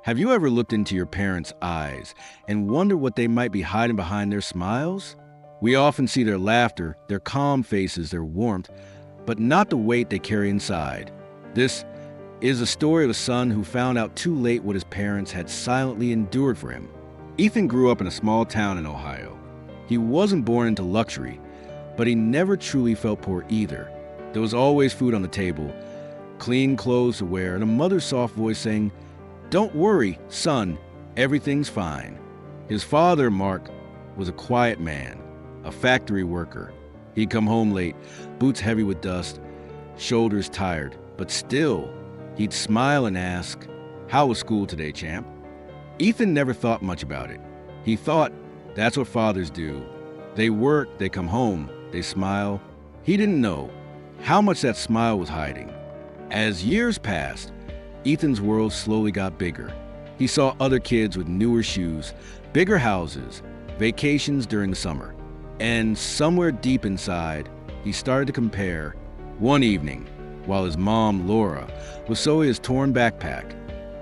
Have you ever looked into your parents' eyes and wondered what they might be hiding behind their smiles? We often see their laughter, their calm faces, their warmth, but not the weight they carry inside. This is a story of a son who found out too late what his parents had silently endured for him. Ethan grew up in a small town in Ohio. He wasn't born into luxury, but he never truly felt poor either. There was always food on the table, clean clothes to wear, and a mother's soft voice saying, "Don't worry, son, everything's fine." His father, Mark, was a quiet man, a factory worker. He'd come home late, boots heavy with dust, shoulders tired, but still, he'd smile and ask, "How was school today, champ?" Ethan never thought much about it. He thought, that's what fathers do. They work, they come home, they smile. He didn't know how much that smile was hiding. As years passed, Ethan's world slowly got bigger. He saw other kids with newer shoes, bigger houses, vacations during the summer. And somewhere deep inside, he started to compare. One evening, while his mom, Laura, was sewing his torn backpack,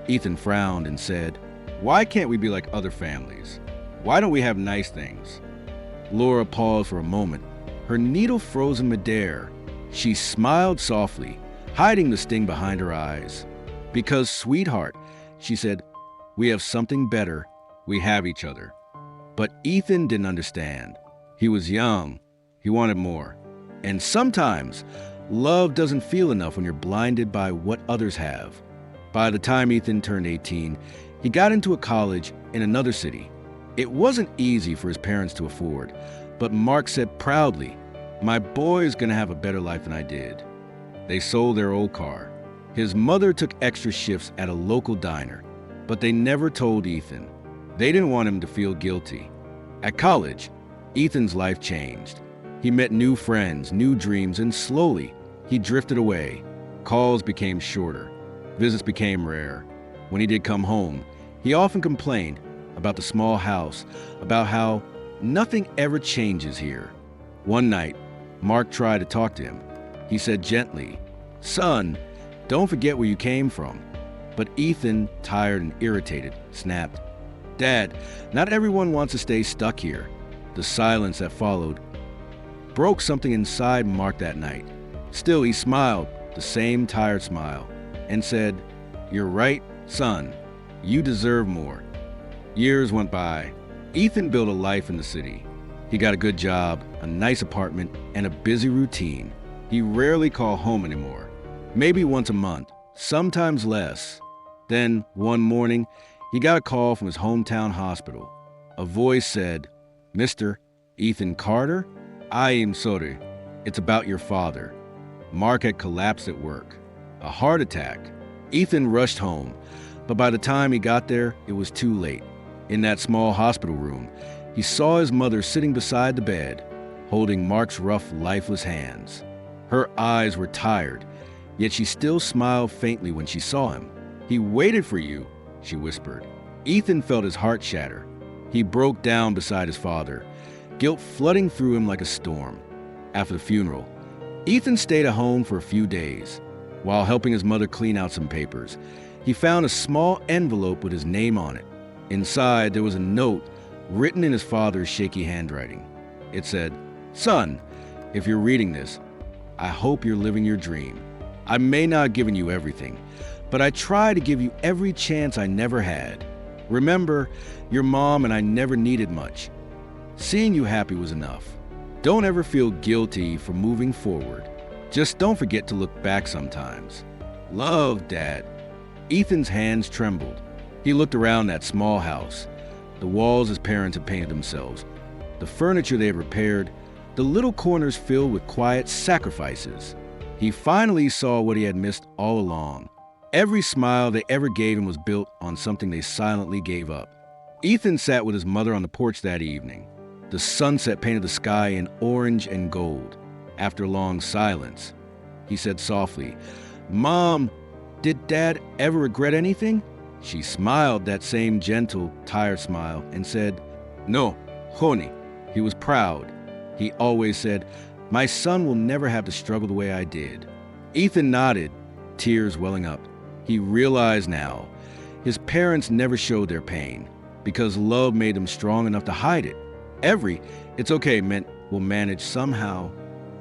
Ethan frowned and said, "Why can't we be like other families? Why don't we have nice things?" Laura paused for a moment, her needle frozen midair. She smiled softly, hiding the sting behind her eyes. "Because, sweetheart," she said, "we have something better. We have each other." But Ethan didn't understand. He was young. He wanted more. And sometimes, love doesn't feel enough when you're blinded by what others have. By the time Ethan turned 18, he got into a college in another city. It wasn't easy for his parents to afford, but Mark said proudly, "My boy is going to have a better life than I did." They sold their old car. His mother took extra shifts at a local diner, but they never told Ethan. They didn't want him to feel guilty. At college, Ethan's life changed. He met new friends, new dreams, and slowly, he drifted away. Calls became shorter. Visits became rare. When he did come home, he often complained about the small house, about how nothing ever changes here. One night, Mark tried to talk to him. He said gently, "Son, don't forget where you came from." But Ethan, tired and irritated, snapped, "Dad, not everyone wants to stay stuck here." The silence that followed broke something inside Mark that night. Still, he smiled, the same tired smile, and said, "You're right, son. You deserve more." Years went by. Ethan built a life in the city. He got a good job, a nice apartment, and a busy routine. He rarely called home anymore. Maybe once a month, sometimes less. Then, one morning, he got a call from his hometown hospital. A voice said, "Mr. Ethan Carter, I am sorry. It's about your father." Mark had collapsed at work. A heart attack. Ethan rushed home, but by the time he got there, it was too late. In that small hospital room, he saw his mother sitting beside the bed, holding Mark's rough, lifeless hands. Her eyes were tired, yet she still smiled faintly when she saw him. "He waited for you," she whispered. Ethan felt his heart shatter. He broke down beside his father, guilt flooding through him like a storm. After the funeral, Ethan stayed at home for a few days. While helping his mother clean out some papers, he found a small envelope with his name on it. Inside, there was a note written in his father's shaky handwriting. It said, "Son, if you're reading this, I hope you're living your dream. I may not have given you everything, but I try to give you every chance I never had. Remember, your mom and I never needed much. Seeing you happy was enough. Don't ever feel guilty for moving forward. Just don't forget to look back sometimes. Love, Dad." Ethan's hands trembled. He looked around that small house, the walls his parents had painted themselves, the furniture they had repaired, the little corners filled with quiet sacrifices. He finally saw what he had missed all along. Every smile they ever gave him was built on something they silently gave up. Ethan sat with his mother on the porch that evening. The sunset painted the sky in orange and gold. After a long silence, he said softly, "Mom, did Dad ever regret anything?" She smiled that same gentle, tired smile and said, "No, honey." He was proud. He always said, "My son will never have to struggle the way I did." Ethan nodded, tears welling up. He realized now His parents never showed their pain because love made them strong enough to hide it. Every "it's okay" meant we'll manage somehow.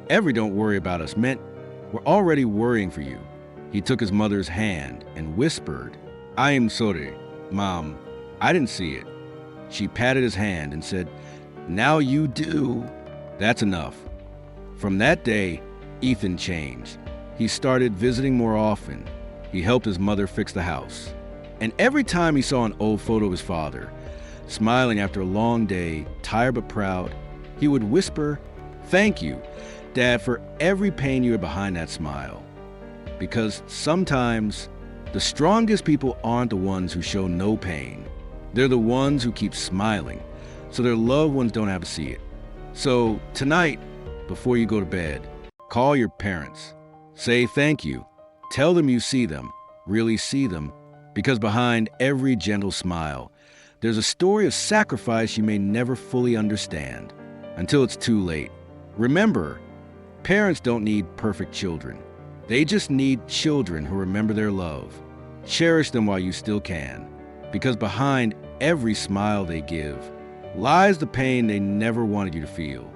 Every "don't worry about us" meant we're already worrying for you. He took his mother's hand and whispered, "I am sorry, Mom. I didn't see it." She patted his hand and said, "Now you do." That's enough. From that day, Ethan changed. He started visiting more often. He helped his mother fix the house. And every time he saw an old photo of his father, smiling after a long day, tired but proud, he would whisper, "Thank you, Dad, for every pain you had behind that smile." Because sometimes the strongest people aren't the ones who show no pain. They're the ones who keep smiling, so their loved ones don't have to see it. So tonight, before you go to bed, call your parents. Say thank you. Tell them you see them, really see them, because behind every gentle smile, there's a story of sacrifice you may never fully understand until it's too late. Remember, parents don't need perfect children. They just need children who remember their love. Cherish them while you still can, because behind every smile they give lies the pain they never wanted you to feel.